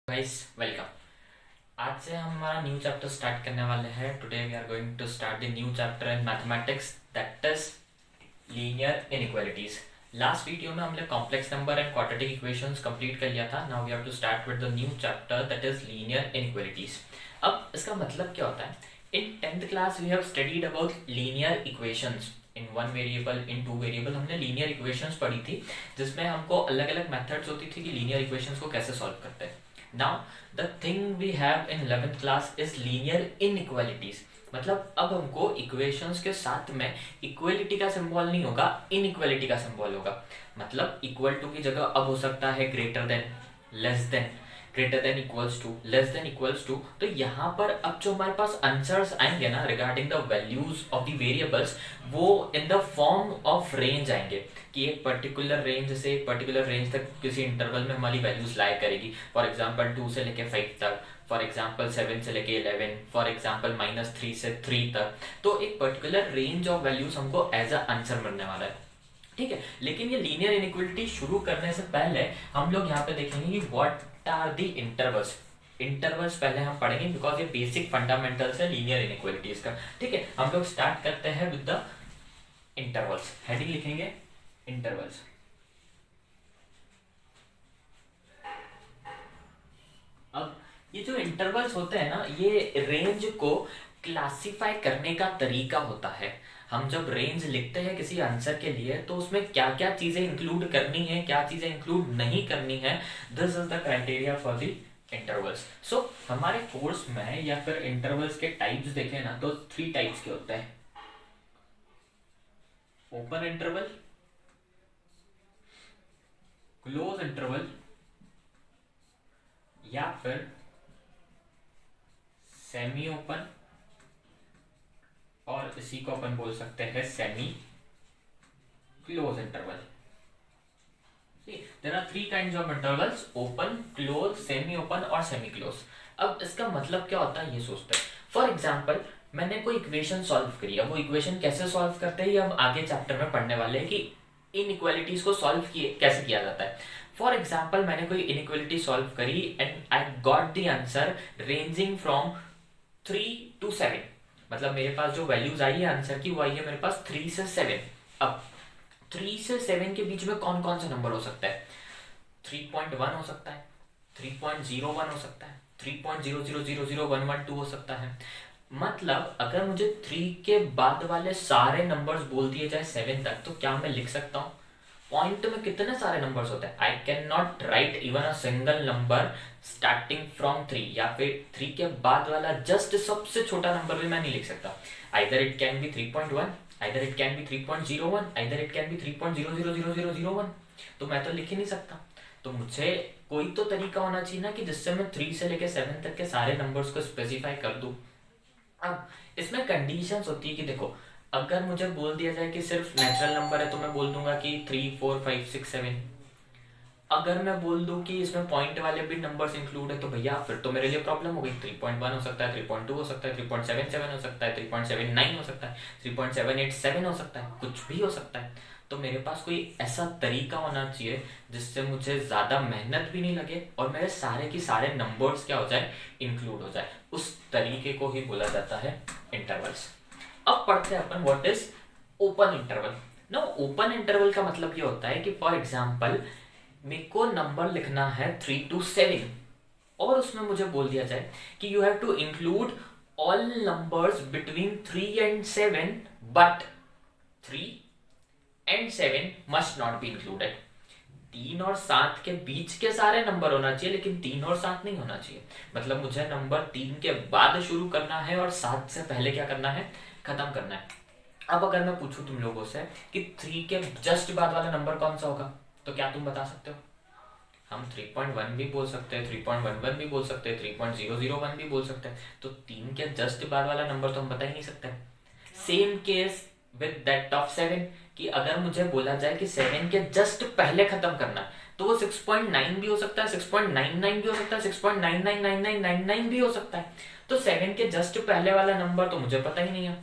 Guys welcome. आज से हम हमारा न्यू चैप्टर स्टार्ट करने वाले हैं। Today we are going to start the new chapter in mathematics that is linear inequalities. Last video में हमने complex number and quadratic equations complete कर लिया था। Now we have to start with the new chapter that is linear inequalities. अब इसका मतलब क्या होता है? In 10th class we have studied about linear equations in one variable, in two variable. हमने लीनियर इक्वेशंस पढ़ी थी जिसमें हमको अलग अलग मेथड्स होती थी कि लीनियर इक्वेशंस को कैसे सॉल्व करते हैं। Now the thing we have in 11th class is linear inequalities। मतलब अब हमको इक्वेशंस के साथ में इक्वलिटी का सिंबल नहीं होगा, इनइक्वालिटी का सिंबल होगा। मतलब इक्वल टू की जगह अब हो सकता है greater than, less than, greater than equals to, less than equals to. तो यहाँ पर अब जो हमारे पास आंसर्स आएंगे ना regarding the values of the variables, वो in the form of range आएंगे कि एक पर्टिकुलर रेंज से एक पर्टिकुलर रेंज तक किसी इंटरवल में हमारी वैल्यूज लाई करेगी। फॉर एग्जांपल 2 से लेके 5 तक, फॉर एग्जांपल 7 से लेके 11, फॉर एग्जांपल -3 से 3 तक। तो एक पर्टिकुलर रेंज ऑफ वैल्यूज हमको एज अ आंसर मिलने वाला है, ठीक है। लेकिन ये लीनियर इनइक्वालिटी शुरू करने से पहले हम लोग यहाँ पे देखेंगे कि what are the intervals. Intervals पहले हम पढ़ेंगे बिकॉज ये बेसिक फंडामेंटल्स है लीनियर इनइक्वालिटीज का, ठीक है। हम लोग स्टार्ट करते हैं विद द इंटरवल्स। हेडिंग लिखेंगे इंटरवल्स। अब ये जो इंटरवल्स होते हैं ना, ये रेंज को क्लासिफाई करने का तरीका होता है। हम जब रेंज लिखते हैं किसी आंसर के लिए तो उसमें क्या क्या चीजें इंक्लूड करनी है, क्या चीजें इंक्लूड नहीं करनी है, this is the criteria for the intervals. So हमारे कोर्स में या फिर इंटरवल्स के टाइप्स देखें ना तो 3 टाइप्स के होते हैं। ओपन इंटरवल, क्लोज इंटरवल या फिर सेमी ओपन, और इसी को अपन बोल सकते हैं semi close interval. There are 3 kinds of intervals, open, close, semi open और सेमी क्लोज। अब इसका मतलब क्या होता है ये सोचते हैं। फॉर एग्जांपल मैंने कोई इक्वेशन सॉल्व करी, अब वो इक्वेशन कैसे सॉल्व करते हैं ये हम आगे चैप्टर में पढ़ने वाले हैं कि इनइक्वालिटीज को सॉल्व कैसे किया जाता है। फॉर एग्जाम्पल मैंने कोई इनइक्वालिटी सॉल्व करी and I got the answer ranging from 3 to 7। मतलब मेरे पास जो वैल्यूज आई है आंसर की वो आई है मेरे पास 3 से 7। अब 3 से 7 के बीच में कौन कौन सा नंबर हो सकता है? 3.1 हो सकता है, 3.01 हो सकता है, 3.00001112 हो सकता है। मतलब अगर मुझे 3 के बाद वाले सारे नंबर्स बोल दिए जाए 7 तक तो क्या मैं लिख सकता हूँ? पॉइंट में कितने सारे नंबर्स होते हैं? I can not right even a single number starting from 3, या फिर 3 के बाद वाला जस्ट सबसे छोटा नंबर भी मैं नहीं लिख सकता। Either it can be 3.1, either it can be 3.01, either it can be 3.000001। तो मैं तो लिख ही नहीं सकता। तो मुझे कोई तो तरीका होना चाहिए ना कि जिससे मैं 3 से लेके 7 तक के सारे नंबर्स को स्पेसिफाई कर दूं। अब इसमें कंडीशंस होती है कि देखो, अगर मुझे बोल दिया जाए कि सिर्फ नेचुरल नंबर है तो मैं बोल दूंगा कि 3, 4, 5, 6, 7। अगर मैं बोल दूं कि इसमें पॉइंट वाले भी नंबर्स इंक्लूड है तो भैया फिर तो मेरे लिए प्रॉब्लम हो गई। 3.1 हो सकता है, 3.2 हो सकता है, 3.77 हो सकता है, 3.79 हो सकता है, 3.787 हो सकता है, कुछ भी हो सकता है। तो मेरे पास कोई ऐसा तरीका होना चाहिए जिससे मुझे ज्यादा मेहनत भी नहीं लगे और मेरे सारे की सारे नंबर्स क्या हो जाए, इंक्लूड हो जाए। उस तरीके को ही बोला जाता है इंटरवल्स। अब पढ़ते हैं अपन what is open interval. No, open interval का मतलब ये होता है कि फॉर एग्जांपल मेरे को नंबर लिखना है 3 to 7 और उसमें मुझे बोल दिया जाए कि you have to include all numbers between 3 and 7 but 3 and 7 must not be included. 3 और 7 के बीच के सारे नंबर होना चाहिए लेकिन 3 और 7 नहीं होना चाहिए। मतलब मुझे नंबर 3 के बाद शुरू करना है और 7 से पहले क्या करना है, खत्म करना है। अब अगर मैं पूछूं तुम लोगों से कि 3 के जस्ट बाद वाला नंबर कौन सा होगा तो क्या तुम बता सकते हो? हम 3.1 भी बोल सकते हैं, 3.11 भी बोल सकते हैं, 3.001 भी बोल सकते हैं। तो 3 के जस्ट बाद वाला नंबर तो हम बता ही नहीं सकते। Same case with that of 7 कि अगर मुझे बोला जाए कि 7 के जस्ट पहले खत्म करना है तो वो 6.9 भी हो सकता है, 6.99 भी हो सकता है, 6.999999 भी हो सकता है। तो 7 के जस्ट पहले वाला नंबर तो मुझे पता ही नहीं है।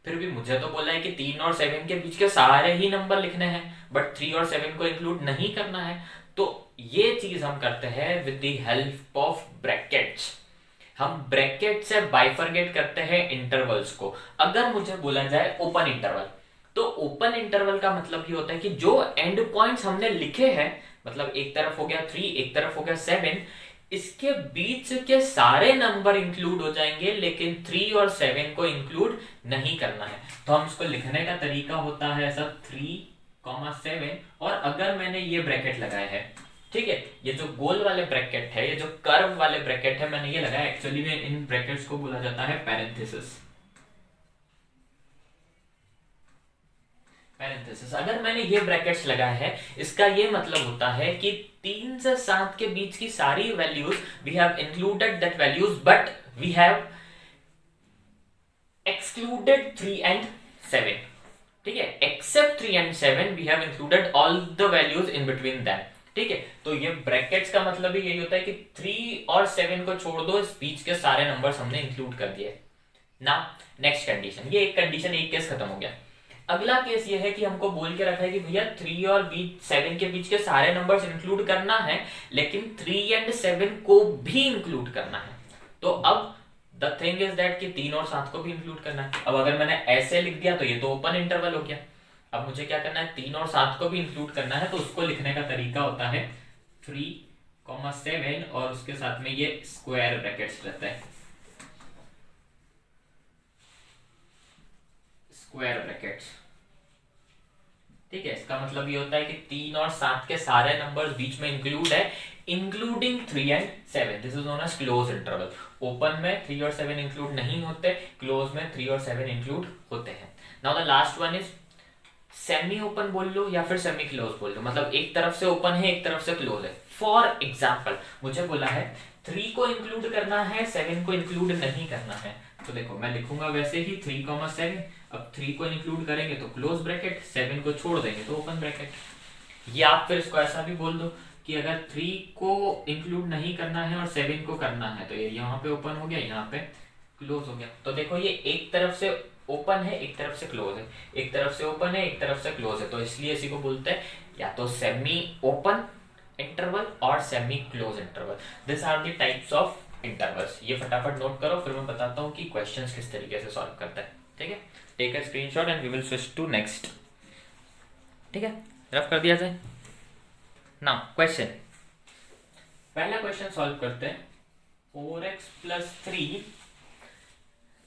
फिर भी मुझे तो बोला है कि 3 और 7 के बीच के सारे ही नंबर लिखने हैं बट 3 और 7 को इंक्लूड नहीं करना है। तो ये चीज हम करते हैं with the help of brackets. हम ब्रैकेट से बाइफरकेट करते हैं इंटरवल्स को। अगर मुझे बोला जाए ओपन इंटरवल, तो ओपन इंटरवल का मतलब ये होता है कि जो एंड पॉइंट्स हमने लिखे हैं, मतलब एक तरफ हो गया 3, एक तरफ हो गया 7, इसके बीच के सारे नंबर इंक्लूड हो जाएंगे, लेकिन 3 और 7 को इंक्लूड नहीं करना है। तो हम इसको लिखने का तरीका होता है ऐसा 3,7, और अगर मैंने ये ब्रैकेट लगाया है, ठीक है, ये जो गोल वाले ब्रैकेट है, ये जो कर्व वाले ब्रैकेट है, मैंने ये लगाया, एक्चुअली में इन ब्रैकेट्स को बोला जाता है पैरेंथेसिस। पैरेंथेसिस, अगर मैंने ये ब्रैकेट्स लगाए हैं, इसका ये मतलब होता है कि 3 से 7 के बीच की सारी values we have included that values, but we have excluded 3 and 7, ठीक है, except 3 and 7 we have included all the values in between them, ठीक है। तो ये ब्रैकेट्स का मतलब ही यही होता है कि 3 और 7 को छोड़ दो, इस बीच के सारे नंबर्स हमने इंक्लूड कर दिए। नाउ नेक्स्ट कंडीशन, ये एक कंडीशन, एक केस खत्म हो गया। अगला केस ये है कि हमको बोल के रखा है कि भैया 3 और 7 के बीच के सारे नंबर्स इंक्लूड करना है, लेकिन 3 एंड 7 को भी इंक्लूड करना है। तो अब द थिंग इज दैट कि 3 और 7 को भी इंक्लूड करना है। अब अगर मैंने ऐसे लिख दिया तो ये तो ओपन इंटरवल हो गया। अब मुझे क्या करना है, 3 और 7 को भी इंक्लूड करना है, तो उसको लिखने का तरीका होता है 3,7 और उसके साथ में ये स्क्वायर ब्रैकेट्स रहता है, स्क्वायर ब्रैकेट्स, ठीक है। इसका मतलब ये होता है कि 3 और 7 के सारे नंबर्स बीच में इंक्लूड है, including 3 and 7। This is known as close interval. Open में 3 और 7 इंक्लूड नहीं होते, क्लोज में 3 और 7 इंक्लूड होते हैं। Now the last one is semi open बोल लो या फिर सेमी क्लोज बोल लो, मतलब एक तरफ से ओपन है, एक तरफ से क्लोज है। फॉर एग्जाम्पल मुझे बोला है 3 को इंक्लूड करना है, 7 को इंक्लूड नहीं करना है, तो देखो मैं लिखूंगा वैसे ही 3,7। अब 3 को इंक्लूड करेंगे तो क्लोज ब्रैकेट, 7 को छोड़ देंगे तो ओपन ब्रैकेट। या फिर इसको ऐसा भी बोल दो कि अगर 3 को इंक्लूड नहीं करना है और 7 को करना है, तो ये यहाँ पे ओपन हो गया, यहाँ पे क्लोज हो गया। तो देखो ये एक तरफ से ओपन है, एक तरफ से क्लोज है, एक तरफ से ओपन है, एक तरफ से क्लोज है, तो इसलिए इसी को बोलते हैं या तो सेमी ओपन इंटरवल और semi close interval. This are the types of intervals. ये फटाफट नोट करो, फिर मैं बताता हूँ कि क्वेश्चंस किस तरीके से सॉल्व करता है, ठीक है। Take a screenshot and we will switch to next, ठीक है, रफ कर दिया जाए। नाउ क्वेश्चन, पहला क्वेश्चन सॉल्व करते हैं। 4x plus 3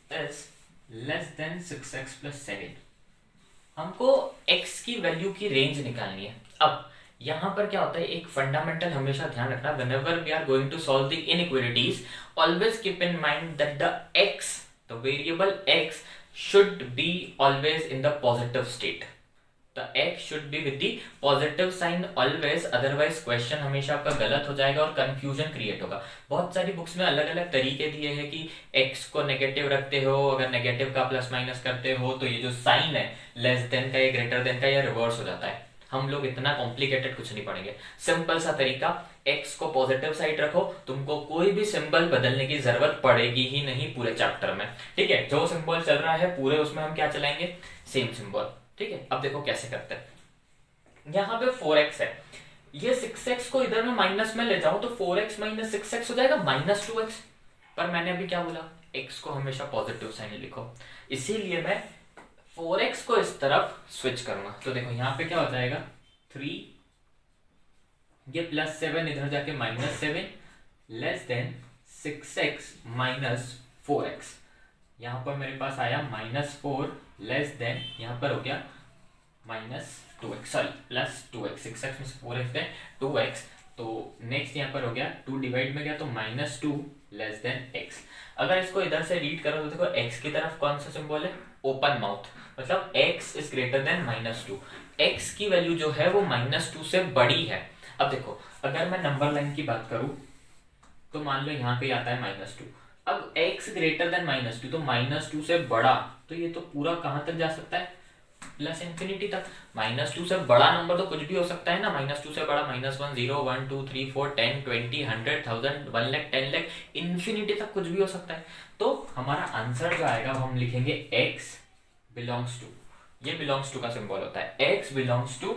is less than 6x plus 7। हमको x की वैल्यू की रेंज निकालनी है। अब यहां पर क्या होता है, एक फंडामेंटल हमेशा ध्यान रखना, whenever we are going to solve the inequalities, always keep in mind that the x, the variable x should be always in the positive state. The x should be with the positive sign always, otherwise question हमेशा आपका गलत हो जाएगा और confusion create होगा। बहुत सारी books में अलग अलग तरीके दिए हैं कि x को नेगेटिव रखते हो, अगर नेगेटिव का प्लस माइनस करते हो तो ये जो साइन है लेस देन का या ग्रेटर देन का या रिवर्स हो जाता है। हम लोग इतना कॉम्प्लिकेटेड कुछ नहीं पढ़ेंगे, सिंपल सा तरीका, x को पॉजिटिव साइड रखो, तुमको कोई भी सिंबल बदलने की जरूरत पड़ेगी ही नहीं पूरे चैप्टर में, ठीक है। जो सिंबल चल रहा है पूरे उसमें हम क्या चलाएंगे, सेम सिंबल, ठीक है। अब देखो कैसे करते हैं। यहाँ पे 4x है, ये 6x को इधर में माइनस में ले जाऊं तो 4x माइनस 6x हो जाएगा -2x। पर मैंने अभी क्या बोला, x को हमेशा पॉजिटिव साइन लिखो, इसीलिए मैं 4x को इस तरफ स्विच करूंगा। तो देखो यहाँ पे क्या हो जाएगा 3, ये +7 इधर जाके -7 less than 6x minus 4x। यहाँ पर मेरे पास आया -4 लेस देन, यहाँ पर हो गया -2x, सॉरी +2x, 6x में से 4x है 2x, तो नेक्स्ट यहाँ पर हो गया 2 डिवाइड में गया तो -2 लेस देन x। अगर इसको इधर से रीड करो तो देखो x की तरफ कौन सा सिंबल है, ओपन माउथ, मतलब x is greater than -2। x की वैल्यू जो है वो -2 से बड़ी है। अब देखो अगर मैं नंबर लाइन की बात करूं तो मान लो यहाँ पे आता है -2, अब x ग्रेटर देन -2 तो -2 से बड़ा, तो ये तो पूरा कहां तक जा सकता है, प्लस इंफिनिटी तक। -2 से बड़ा नंबर तो कुछ भी हो सकता है ना, -2 से बड़ा -1, 0, 1, 2, 3, 4, 10, 20, 100, 1000, 1 लाख, 10 लाख, इंफिनिटी तक कुछ भी हो सकता है। तो हमारा आंसर जो आएगा वो हम लिखेंगे x बिलोंग्स टू, ये बिलोंग्स टू का सिंबल होता है, x बिलोंग्स टू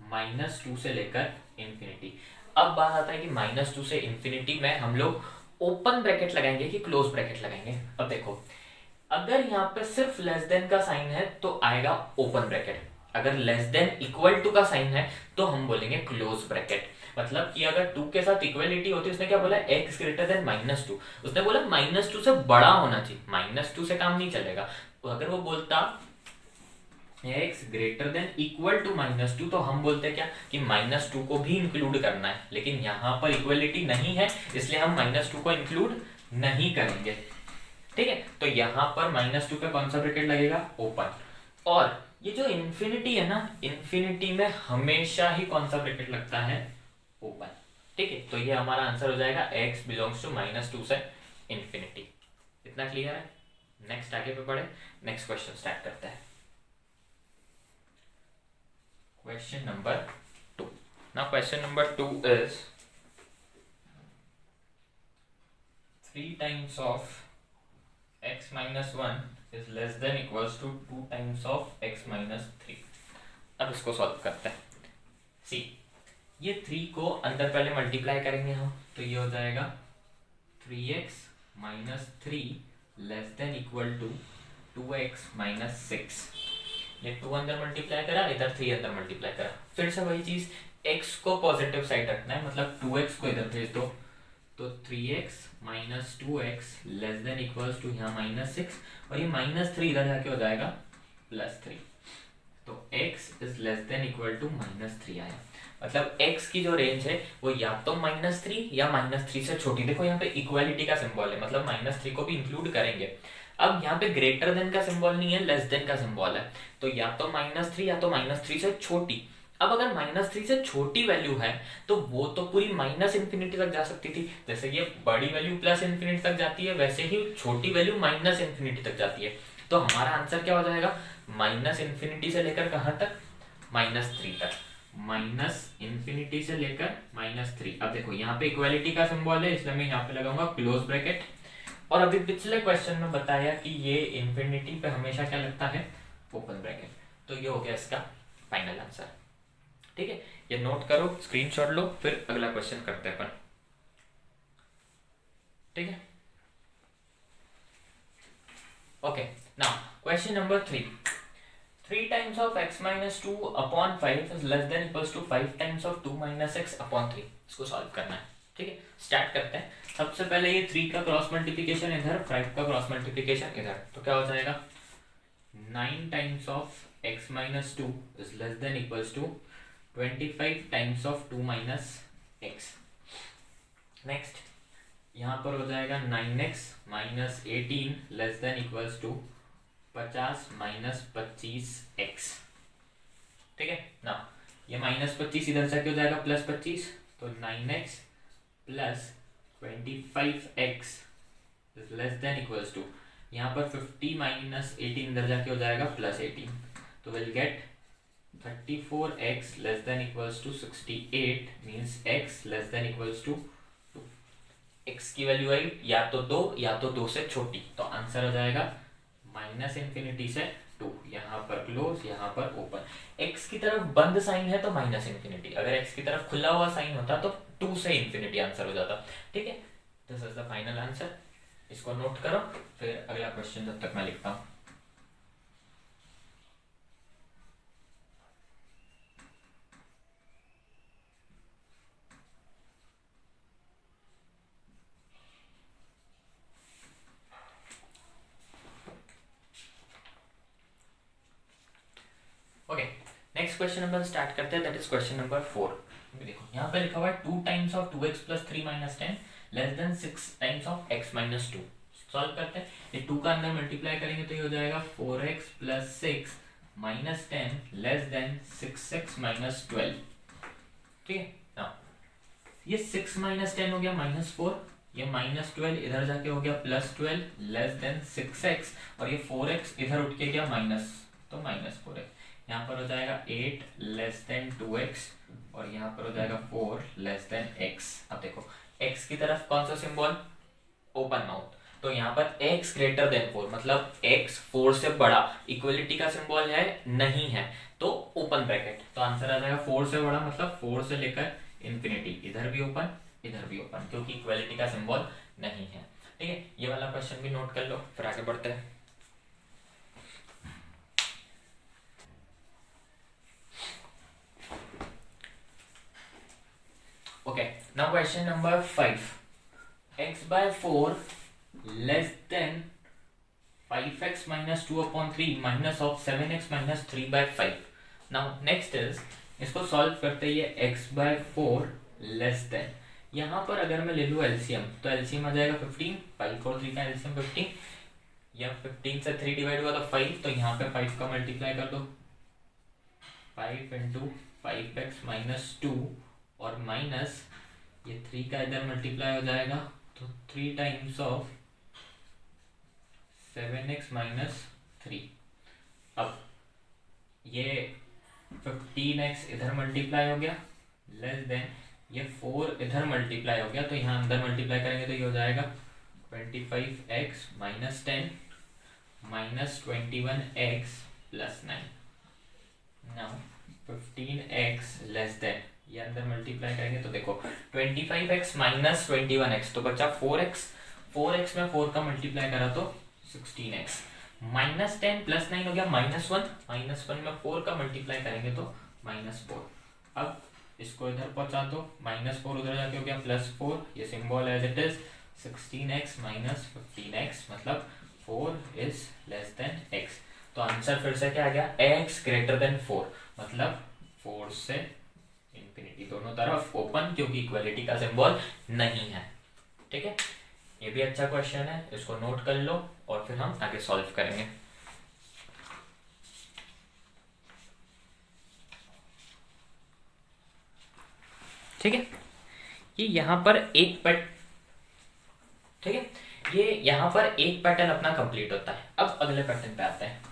-2 से लेकर इंफिनिटी। अब बात आता है कि -2 से इंफिनिटी में हम लोग ओपन ब्रैकेट लगाएंगे कि क्लोज ब्रैकेट लगाएंगे? अब देखो, अगर यहाँ पे सिर्फ लेस देन का साइन है तो आएगा ओपन ब्रैकेट, अगर लेस देन इक्वल टू का साइन है तो हम बोलेंगे क्लोज ब्रैकेट। मतलब कि अगर 2 के साथ इक्वलिटी होती है, उसने क्या बोला, x ग्रेटर देन -2, उसने बोला -2 से बड़ा होना चाहिए, -2 से काम नहीं चलेगा। तो अगर वो बोलता x greater than equal to -2 तो हम बोलते क्या कि -2 को भी इंक्लूड करना है, लेकिन यहाँ पर इक्वलिटी नहीं है इसलिए हम -2 को इंक्लूड नहीं करेंगे। ठीक है, तो यहाँ पर -2 पे कौन सा ब्रैकेट लगेगा, ओपन। और ये जो इन्फिनिटी है ना, इन्फिनिटी में हमेशा ही कौन सा ब्रैकेट लगता है, ओपन। ठीक है, तो ये हमारा आंसर हो जाएगा x बिलोंग्स टू -2 से इन्फिनिटी। इतना क्लियर है? नेक्स्ट आगे पे बढ़े, नेक्स्ट क्वेश्चन स्टार्ट करते हैं। Question number 2. Now question number 2 is 3 times of x minus 1 is less than equals to 2 times of x minus 3. अब इसको सॉल्व करते हैं। सी, ये 3 को अंदर पहले मल्टीप्लाई करेंगे हम, तो ये हो जाएगा 3x minus 3 less than equal to 2x minus 6। ये 2 अंदर मल्टीप्लाई करा, इधर 3 अंदर मल्टीप्लाई करा, फिर से वही चीज, x को पॉजिटिव साइड रखना है, मतलब 2x को इधर भेज दो, तो 3x minus 2x less than equals to यहाँ -6, और ये -3 इधर जाके हो जाएगा +3, तो x is less than equal to -3 आया। मतलब x की जो रेंज है वो या तो -3 या -3 से छोटी। देखो यहाँ पे इक्वालिटी का सिंबल है, मतलब -3 को भी इंक्लूड करेंगे। अब यहाँ पे ग्रेटर देन का सिंबल नहीं है, लेस देन का सिंबल है, तो या तो -3 या तो -3 से छोटी। अब अगर -3 से छोटी वैल्यू है तो वो तो पूरी माइनस इन्फिनिटी तक जा सकती थी, जैसे ये बड़ी वैल्यू प्लस इन्फिनिटी तक जाती है, वैसे ही छोटी वैल्यू माइनस इन्फिनिटी तक जाती है। तो हमारा आंसर क्या हो जाएगा, माइनस इन्फिनिटी से लेकर कहाँ तक, -3 तक, माइनस इन्फिनिटी से लेकर -3। अब देखो यहाँ पे इक्वालिटी का सिंबल है, इसलिए मैं यहाँ पे लगाऊंगा क्लोज ब्रैकेट। और अभी पिछले क्वेश्चन में बताया कि ये इन्फिनिटी पे हमेशा क्या लगता है, ओपन ब्रैकेट। तो ये हो गया इसका फाइनल आंसर। ठीक है, ये नोट करो, स्क्रीनशॉट लो, फिर अगला क्वेश्चन करते हैं अपन। ठीक है, okay. Now question number 3, 3 times of x minus 2 upon 5 is less than equals to 5 times of 2 minus x upon 3। इसको सॉल्व करना है। ठीक है, स्टार्ट करते हैं। सबसे पहले ये 3 का क्रॉस मल्टीप्लिकेशन इधर, 5 का क्रॉस मल्टीप्लिकेशन इधर, तो क्या हो जाएगा, 9 times of x minus 2 is less than equals to 25 times of 2 minus x। Next यहाँ पर हो जाएगा 9x minus 18 less than equals to 50 minus 25x। ठीक है ना, ये -25 इधर जाके हो जाएगा +25, तो 9x plus 25x is less than equals to, यहाँ पर 50 minus 18 इधर जाके हो जाएगा +18, तो will get 34x less than equals to 68, means x less than equals to 2। x की वैल्यू आई या तो 2 या तो 2 से छोटी, तो आंसर हो जाएगा -इन्फिनिटी से 2, यहाँ पर क्लोज, यहाँ पर ओपन। x की तरफ बंद साइन है तो -इन्फिनिटी, अगर x की तरफ खुला हुआ साइन होता तो 2 से इन्फिनिटी आंसर हो जाता। ठीक है, this is the final answer. इसको नोट करो, फिर अगला क्वेश्चन जब तक मैं लिखता हूँ। Okay, next question number start करते हैं, दैट इज क्वेश्चन नंबर 4। देखो यहाँ पे लिखा हुआ है 2 times of 2x plus 3 minus 10 less than 6 times of x minus 2। Solve करते हैं, ये 2 का अंदर मल्टीप्लाई करेंगे तो ये हो जाएगा 4x plus 6 minus 10 less than 6x minus 12। ठीक है ना, ये 6 minus 10 हो गया -4, ये -12 इधर जाके हो गया +12 लेस देन 6x, और ये 4x इधर उठ के गया माइनस, तो -4x, यहाँ पर हो जाएगा 8 लेस देन 2x, और यहाँ पर हो जाएगा 4 लेस देन x। अब देखो x की तरफ कौन सा सिंबल, ओपन माउथ, तो यहाँ पर x ग्रेटर देन 4, मतलब x 4 से बड़ा, इक्वलिटी का सिंबल है नहीं है तो ओपन ब्रैकेट, तो आंसर आ जाएगा 4 से बड़ा, मतलब 4 से लेकर इन्फिनिटी, इधर भी ओपन इधर भी ओपन, क्योंकि इक्वालिटी का सिंबल नहीं है। ठीक है, ये वाला क्वेश्चन भी नोट कर लो, फिर आगे बढ़ते हैं। Okay, now question number 5, x by 4 less than 5x minus 2 upon 3 minus of 7x minus 3 by 5. Now next is, इसको सॉल्व करते ही x by 4 लेस देन, यहाँ पर अगर मैं ले लूँ एलसीएम तो एलसीएम आ जाएगा 15, 5 और 3 का एलसीएम 15, या 15 से 3 डिवाइड हुआ तो 5, तो यहाँ पे 5 का मल्टीप्लाई कर दो, 5 इंटू 5x माइनस 2 और माइनस ये 3 का इधर मल्टीप्लाई हो जाएगा तो 3 टाइम्स ऑफ 7x माइनस 3। अब ये 15x इधर मल्टीप्लाई हो गया लेस देन ये 4 इधर मल्टीप्लाई हो गया, तो यहाँ अंदर मल्टीप्लाई करेंगे तो ये हो जाएगा 25x minus 10 minus 21x plus 9। Now 15x less than, ये अंदर मल्टीप्लाई करेंगे तो देखो 25x माइनस 21x तो बचा 4x, 4x में 4 का मल्टीप्लाई करा तो 16x, माइनस 10 प्लस 9 हो गया माइनस 1, माइनस 1 में 4 का मल्टीप्लाई करेंगे तो माइनस 4। अब इसको इधर पहुंचा दो, माइनस 4 उधर जाके हो गया प्लस 4, ये symbol as it is 16x minus 15x, मतलब 4 इज लेस देन x। तो आंसर फिर से क्या आ गया, x ग्रेटर देन 4, मतलब 4 से इंफिनिटी दोनों तरफ ओपन, क्योंकि इक्वालिटी का सिंबल नहीं है। ठीक है, ये भी अच्छा क्वेश्चन है, इसको नोट कर लो और फिर हम आगे सॉल्व करेंगे। ठीक है, ये यहाँ पर एक पैट, ठीक है, ये यहाँ पर एक पैटर्न अपना कंप्लीट होता है। अब अगले पैटर्न पे आते हैं।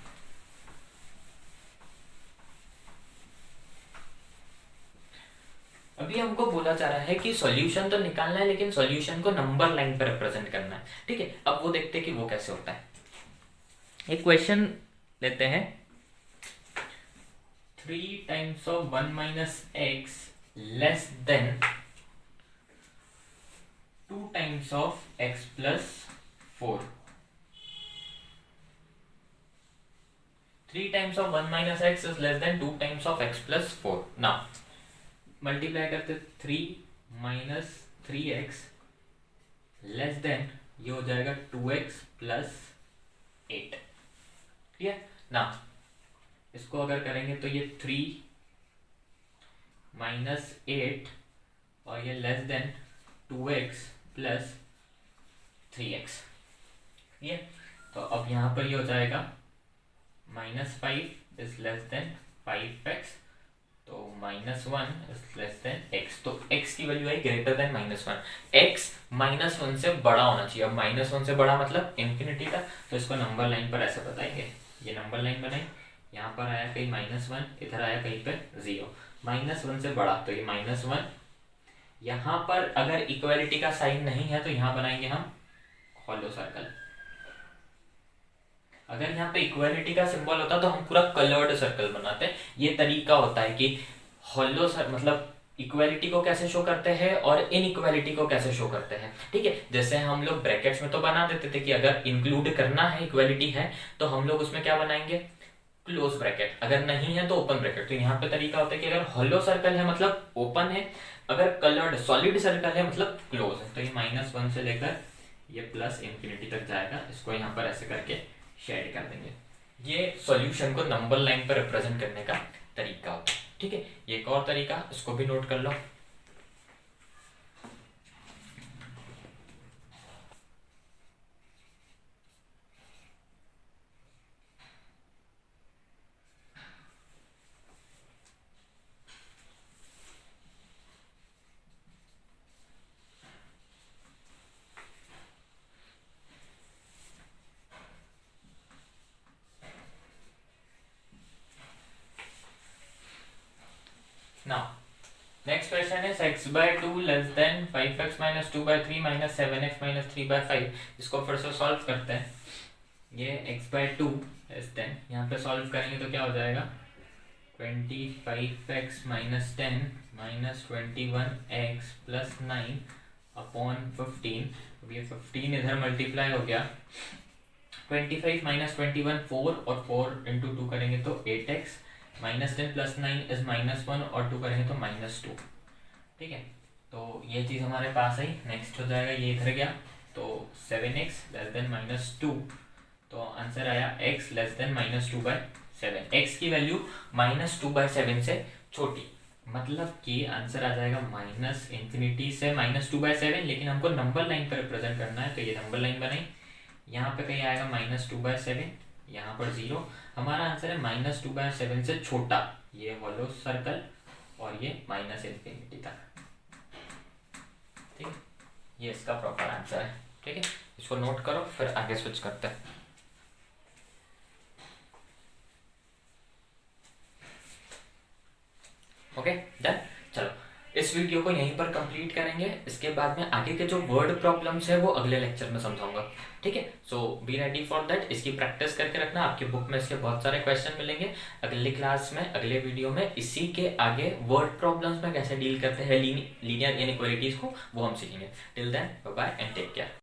अभी हमको बोला जा रहा है कि सॉल्यूशन तो निकालना है, लेकिन सॉल्यूशन को नंबर लाइन पर रिप्रेजेंट करना है। ठीक है, अब वो देखते हैं कि वो कैसे होता है। एक क्वेश्चन लेते हैं, 3 times of 1 minus x less than 2 times of x plus 4। 3 times of 1 minus x is less then 2 times of x plus 4। Now multiply करते 3 माइनस 3x लेस देन ये हो जाएगा 2x प्लस 8। ठीक है ना, इसको अगर करेंगे तो ये 3 माइनस 8 और ये less than 2x plus 3x। ठीक है, तो अब यहाँ पर ये हो जाएगा minus 5 is less then 5x, तो minus 1 is less than x, तो x की वैल्यू है greater then minus 1, x minus 1 से बड़ा होना चाहिए। अब माइनस 1 से बड़ा मतलब इंफिनिटी का, तो इसको नंबर लाइन पर ऐसे बताएंगे, ये नंबर लाइन बनाई, यहाँ पर आया कहीं माइनस 1, इधर आया कहीं पे 0, माइनस 1 से बड़ा तो ये माइनस 1। यहाँ पर अगर इक्वालिटी का साइन नहीं है तो यहाँ बनाएंगे हम हॉलो सर्कल। अगर यहाँ पे इक्वालिटी का सिंबल होता तो हम पूरा कलर्ड सर्कल बनाते। ये तरीका होता है कि हॉलो मतलब इक्वालिटी को कैसे शो करते हैं और इनइक्वालिटी को कैसे शो करते हैं। ठीक है, जैसे हम लोग ब्रैकेट्स में तो बना देते थे कि अगर इंक्लूड करना है, इक्वालिटी है, तो हम लोग उसमें क्या बनाएंगे, क्लोज ब्रैकेट, अगर नहीं है तो ओपन ब्रैकेट। तो यहाँ पे तरीका होता है कि अगर हॉलो सर्कल है मतलब ओपन है, अगर कलर्ड सॉलिड सर्कल है मतलब क्लोज है। तो ये माइनस 1 से लेकर ये प्लस इंफिनिटी तक जाएगा, इसको यहाँ पर ऐसे करके शेड कर देंगे। ये सॉल्यूशन को नंबर लाइन पर रिप्रेजेंट करने का तरीका होता है। ठीक है, ये एक और तरीका, इसको भी नोट कर लो। Now, next question is x by 2 less than 5x minus 2 by 3 minus 7x minus 3 by 5। इसको फिर से सॉल्व करते हैं। ये x by 2 less than, यहाँ पे सॉल्व करेंगे तो क्या हो जाएगा, 25x minus 10 minus 21x plus 9 upon 15, अब ये 15 इधर मल्टीप्लाई हो गया, 25 माइनस 21 4, और 4 इंटू 2 करेंगे तो 8x, -10 + 9 इज -1, और 2 करेंगे तो -2। ठीक है, तो ये चीज़ हमारे पास आई। नेक्स्ट हो जाएगा, ये इधर गया तो 7x <-2, तो आंसर आया x <-2/7। x की वैल्यू -2/7 से छोटी, मतलब कि आंसर आ जाएगा -∞ से -2/7, लेकिन हमको नंबर लाइन पर रिप्रेजेंट करना है, तो ये नंबर लाइन बनाई, यहाँ पे कहीं आएगा -2/7, यहाँ पर 0। हमारा आंसर है -2/7 से छोटा, ये हॉलो सर्कल, और ये -∞ तक। ठीक है, ये इसका प्रॉपर आंसर है। ठीक है, इसको नोट करो, फिर आगे स्विच करते हैं। Okay done. चलो, इस वीडियो को यहीं पर कंप्लीट करेंगे। इसके बाद में आगे के जो वर्ड प्रॉब्लम्स है वो अगले लेक्चर में समझाऊंगा। ठीक है, सो बी रेडी फॉर दैट। इसकी प्रैक्टिस करके रखना, आपकी बुक में इसके बहुत सारे क्वेश्चन मिलेंगे। अगली क्लास में, अगले वीडियो में इसी के आगे वर्ड प्रॉब्लम्स में कैसे डील करते हैं लीनियर इनइक्वालिटीज को, वो हम सीखेंगे। Till then bye bye and take care.